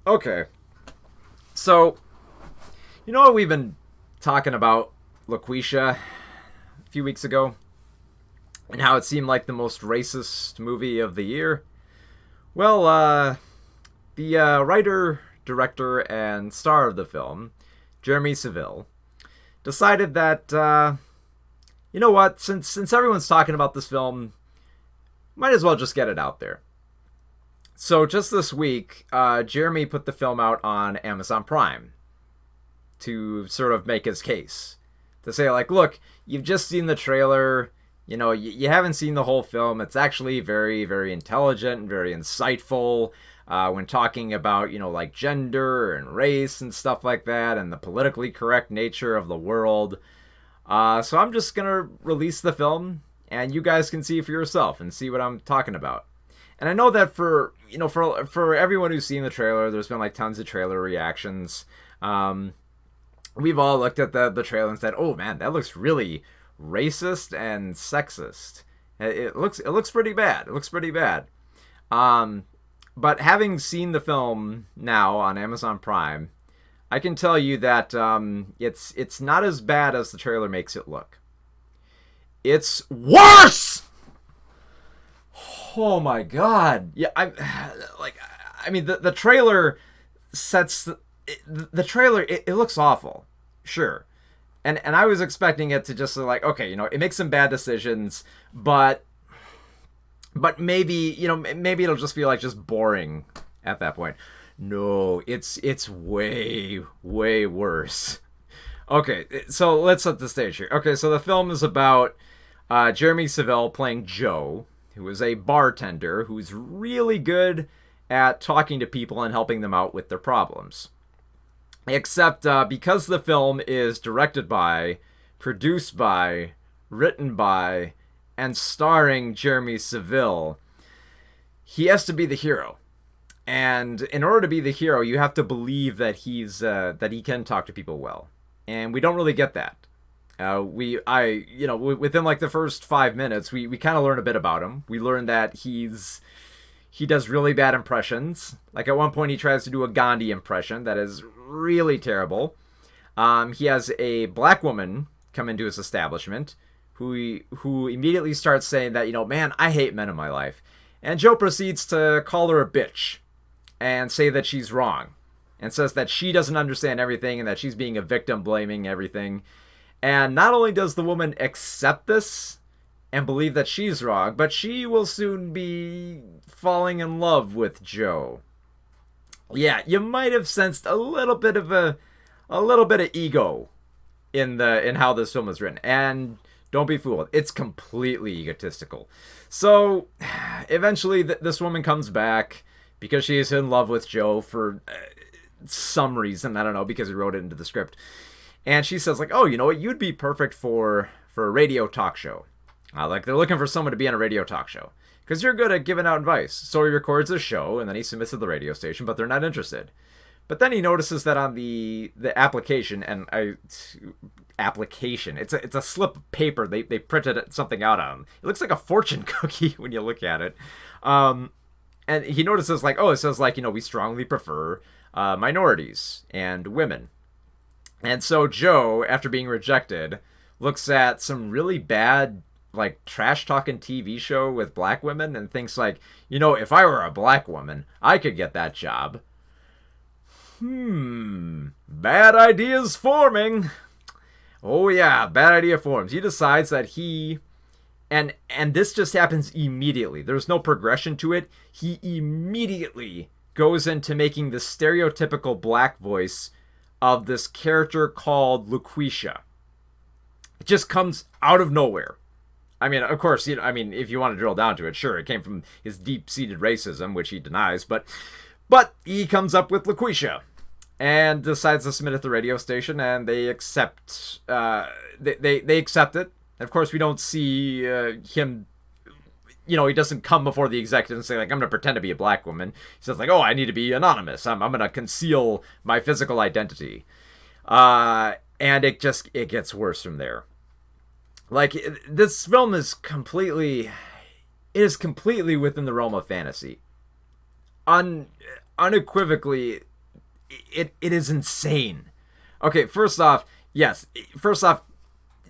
Okay. So, you know what we've been talking about Loqueesha a few weeks ago? And how it seemed like the most racist movie of the year? Well, the writer, director, and star of the film, Jeremy Seville, decided that, you know what, since everyone's talking about this film, might as well just get it out there. So just this week, Jeremy put the film out on Amazon Prime to sort of make his case. To say, like, look, you've just seen the trailer, you haven't seen the whole film. It's actually very, very intelligent and very insightful when talking about, like gender and race and stuff like that and the politically correct nature of the world. So I'm just going to release the film and you guys can see for yourself and see what I'm talking about. And I know that for everyone who's seen the trailer, there's been like tons of trailer reactions. We've all looked at the trailer and said, "Oh man, that looks really racist and sexist. It looks pretty bad. It looks pretty bad." But having seen the film now on Amazon Prime, I can tell you that it's not as bad as the trailer makes it look. It's worse. Oh my god! Yeah, I mean, the trailer sets the trailer. It looks awful, sure, and I was expecting it to just like, okay, it makes some bad decisions, but maybe maybe it'll just feel like just boring at that point. No, it's way worse. Okay, so let's set the stage here. Okay, so the film is about Jeremy Seville playing Joe, who is a bartender who's really good at talking to people and helping them out with their problems. Except because the film is directed by, produced by, written by, and starring Jeremy Seville, he has to be the hero. And in order to be the hero, you have to believe that that he can talk to people well. And we don't really get that. Within like the first 5 minutes, we kind of learn a bit about him. We learn that he does really bad impressions. Like at one point, he tries to do a Gandhi impression that is really terrible. He has a black woman come into his establishment who immediately starts saying that, man, I hate men in my life. And Joe proceeds to call her a bitch and say that she's wrong and says that she doesn't understand everything and that she's being a victim, blaming everything. And not only does the woman accept this and believe that she's wrong, but she will soon be falling in love with Joe. Yeah, you might have sensed a little bit of ego in how this film is written. And don't be fooled, it's completely egotistical. So eventually this woman comes back because she is in love with Joe for some reason. I don't know, because he wrote it into the script. And she says, like, oh, you know what? You'd be perfect for a radio talk show. Like, they're looking for someone to be on a radio talk show. Because you're good at giving out advice. So he records a show, and then he submits to the radio station, but they're not interested. But then he notices that on the application, it's a slip of paper they printed something out on. It looks like a fortune cookie when you look at it. And he notices, like, oh, it says, like, we strongly prefer minorities and women. And so Joe, after being rejected, looks at some really bad, like, trash-talking TV show with black women and thinks, like, if I were a black woman, I could get that job. Bad ideas forming. Oh, yeah, bad idea forms. He decides that and this just happens immediately. There's no progression to it. He immediately goes into making the stereotypical black voice of this character called Loqueesha. It just comes out of nowhere. I mean, of course, if you want to drill down to it, sure, it came from his deep-seated racism, which he denies, but he comes up with Loqueesha and decides to submit at the radio station, and they accept they accept it. Of course, we don't see him. He doesn't come before the executive and say, like, I'm going to pretend to be a black woman. He says, like, oh, I need to be anonymous. I'm going to conceal my physical identity. And it gets worse from there. Like, this film is completely within the realm of fantasy. Unequivocally, it is insane. Okay, first off, yes. First off,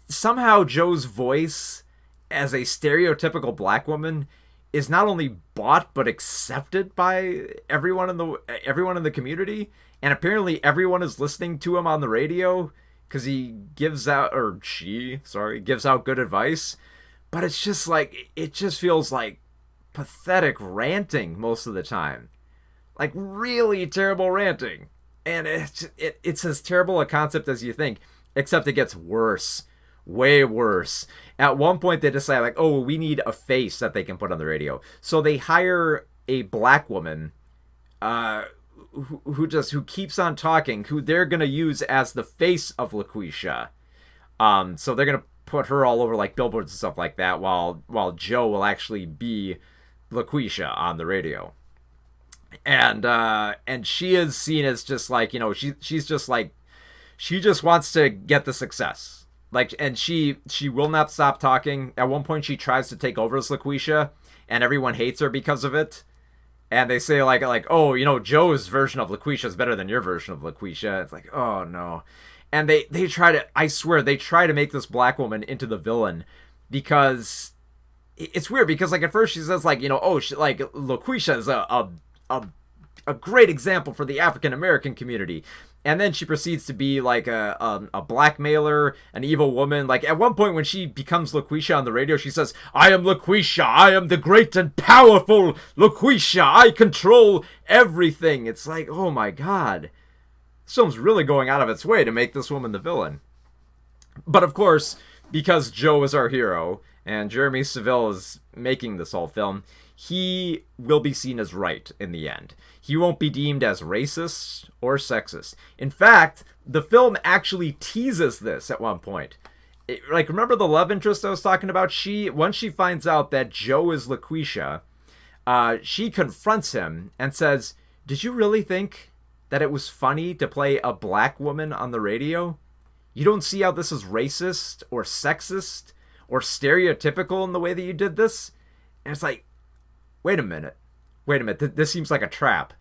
somehow Joe's voice as a stereotypical black woman is not only bought but accepted by everyone in the community, and apparently everyone is listening to him on the radio because he gives out, or she, sorry, gives out good advice. But it's just like, it just feels like pathetic ranting most of the time, like really terrible ranting, and it's as terrible a concept as you think, except it gets worse, way worse. At one point, they decide like, oh, we need a face that they can put on the radio, so they hire a black woman, who keeps on talking, who they're gonna use as the face of Loqueesha. So they're gonna put her all over like billboards and stuff like that, while Joe will actually be Loqueesha on the radio. And she is seen as just like, she's just like, she just wants to get the success. Like, and she will not stop talking. At one point, she tries to take over as Loqueesha, and everyone hates her because of it. And they say like, oh, Joe's version of Loqueesha is better than your version of Loqueesha. It's like, oh no. And they try to, I swear, they try to make this black woman into the villain, because it's weird, because like at first she says like, like Loqueesha is a great example for the African American community. And then she proceeds to be like a blackmailer, an evil woman. Like at one point when she becomes Loqueesha on the radio, she says, I am Loqueesha. I am the great and powerful Loqueesha. I control everything. It's like, oh my God. This film's really going out of its way to make this woman the villain. But of course, because Joe is our hero, and Jeremy Seville is making this whole film, he will be seen as right in the end. He won't be deemed as racist or sexist. In fact, the film actually teases this at one point. Like, remember the love interest I was talking about? Once she finds out that Joe is Loqueesha, she confronts him and says, did you really think that it was funny to play a black woman on the radio? You don't see how this is racist or sexist or stereotypical in the way that you did this? And it's like, wait a minute, this seems like a trap.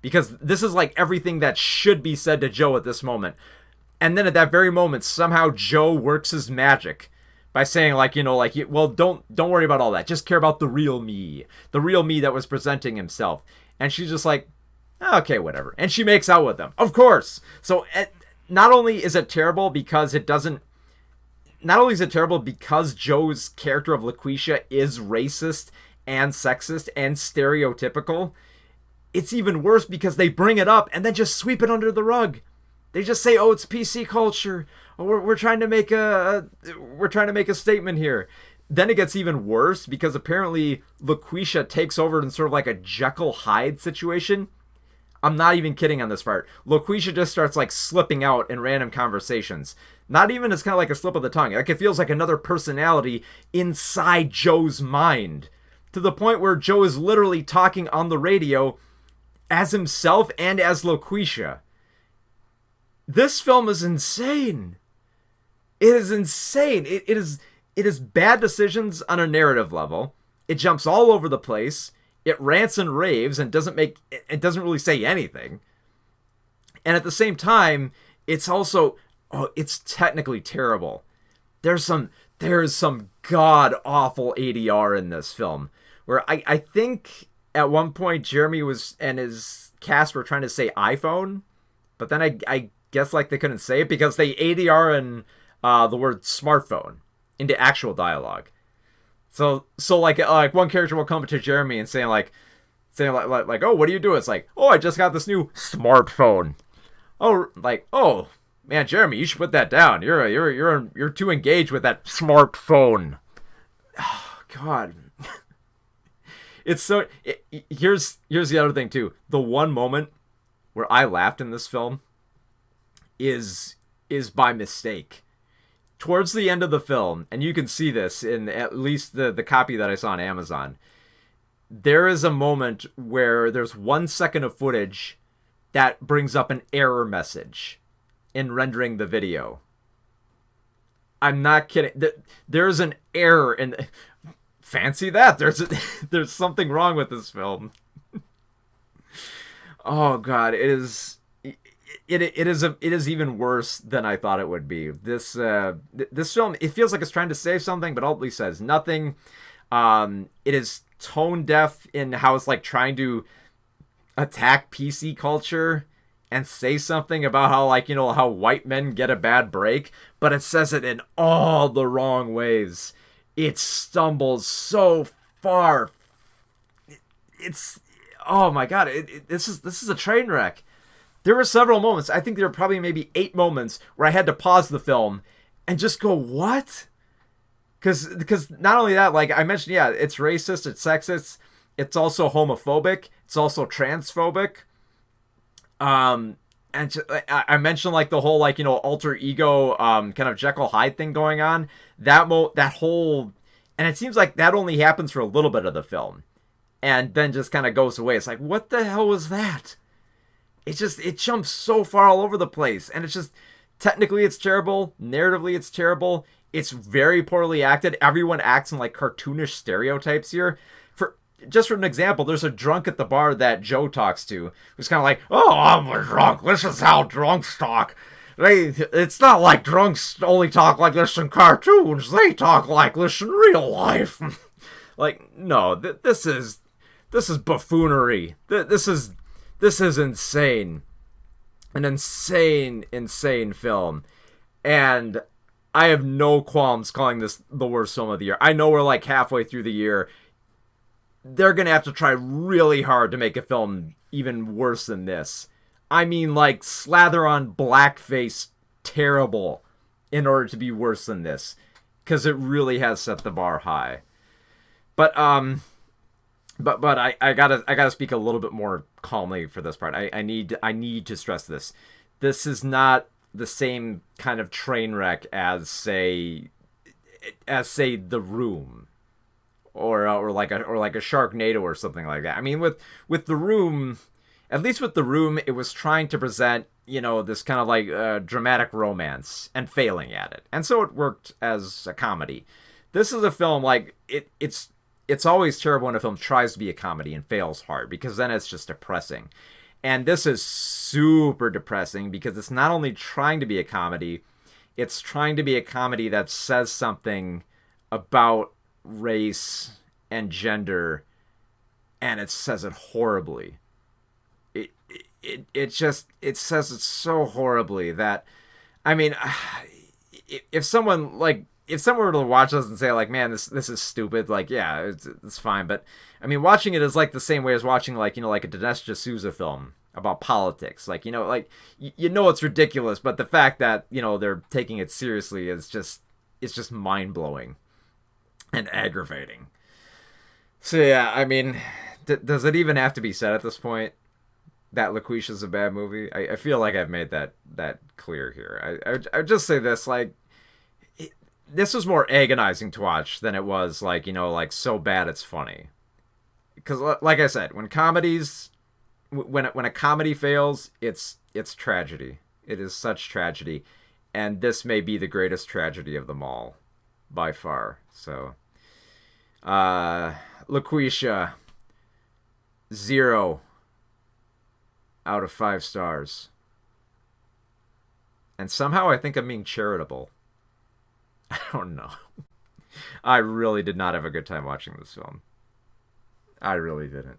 Because this is like everything that should be said to Joe at this moment. And then at that very moment, somehow Joe works his magic by saying like, well, don't worry about all that. Just care about the real me that was presenting himself. And she's just like, okay, whatever. And she makes out with him, of course. So not only is it terrible because Joe's character of Loqueesha is racist and sexist and stereotypical, it's even worse because they bring it up and then just sweep it under the rug. They just say, oh, it's PC culture. Oh, we're trying to make a statement here. Then it gets even worse because apparently Loqueesha takes over in sort of like a Jekyll Hyde situation. I'm not even kidding on this part. Loqueesha just starts like slipping out in random conversations. Not even as kind of like a slip of the tongue. Like it feels like another personality inside Joe's mind. To the point where Joe is literally talking on the radio as himself and as Loqueesha. This film is insane. It is insane. It is bad decisions on a narrative level. It jumps all over the place. It rants and raves and doesn't really say anything. And at the same time, it's also, it's technically terrible. There's some god awful ADR in this film, where I think at one point Jeremy and his cast were trying to say iPhone, but then I guess like they couldn't say it because they ADR in the word smartphone into actual dialogue. So like one character will come to Jeremy and saying like, oh, what do you do? It's like, oh, I just got this new smartphone. Oh, like, oh man, Jeremy, you should put that down. You're too engaged with that smartphone. Oh God. It's so. Here's the other thing too. The one moment where I laughed in this film is by mistake. Towards the end of the film, and you can see this in at least the copy that I saw on Amazon, there is a moment where there's 1 second of footage that brings up an error message in rendering the video. I'm not kidding. There's an error in. Fancy that. There's something wrong with this film. Oh God, it is. it is even worse than I thought it would be. This film, it feels like it's trying to say something, but ultimately says nothing. It is tone deaf in how it's like trying to attack PC culture and say something about how, like, how white men get a bad break, but it says it in all the wrong ways. It stumbles so far. It's oh my god, this is a train wreck. There were several moments. I think there were probably maybe 8 moments where I had to pause the film and just go, "What?" Because not only that, like I mentioned, yeah, it's racist, it's sexist, it's also homophobic, it's also transphobic. And I mentioned like the whole like alter ego kind of Jekyll Hyde thing going on. That whole, and it seems like that only happens for a little bit of the film, and then just kind of goes away. It's like, what the hell was that? It jumps so far all over the place, and it's just technically it's terrible, narratively it's terrible. It's very poorly acted. Everyone acts in like cartoonish stereotypes here. Just for an example, there's a drunk at the bar that Joe talks to, who's kind of like, "Oh, I'm a drunk. This is how drunks talk. It's not like drunks only talk like this in cartoons. They talk like this in real life." Like, no, this is buffoonery. This is insane. An insane film. And I have no qualms calling this the worst film of the year. I know we're like halfway through the year. They're going to have to try really hard to make a film even worse than this. I mean, like, slather on blackface terrible in order to be worse than this. Because it really has set the bar high. But I gotta speak a little bit more calmly for this part. I need to stress this. This is not the same kind of train wreck as say The Room. Or like a Sharknado or something like that. I mean, with The Room, at least with The Room, it was trying to present this kind of like dramatic romance and failing at it, and so it worked as a comedy. This is a film like it's always terrible when a film tries to be a comedy and fails hard, because then it's just depressing, and this is super depressing because it's not only trying to be a comedy, it's trying to be a comedy that says something about race and gender, and it says it horribly. It says it so horribly that, I mean, if someone were to watch this and say like, "Man, this is stupid," like, yeah, it's fine, but I mean, watching it is like the same way as watching like like a Dinesh D'Souza film about politics. Like, like it's ridiculous, but the fact that they're taking it seriously is just mind blowing and aggravating. So yeah, I mean, does it even have to be said at this point that Loqueesha is a bad movie? I feel like I've made that clear here. I would just say this, like, this was more agonizing to watch than it was like like so bad it's funny. Because like I said, when a comedy fails, it's tragedy. It is such tragedy, and this may be the greatest tragedy of them all, by far. So, Loqueesha, 0 out of 5 stars. And somehow I think I'm being charitable. I don't know. I really did not have a good time watching this film. I really didn't.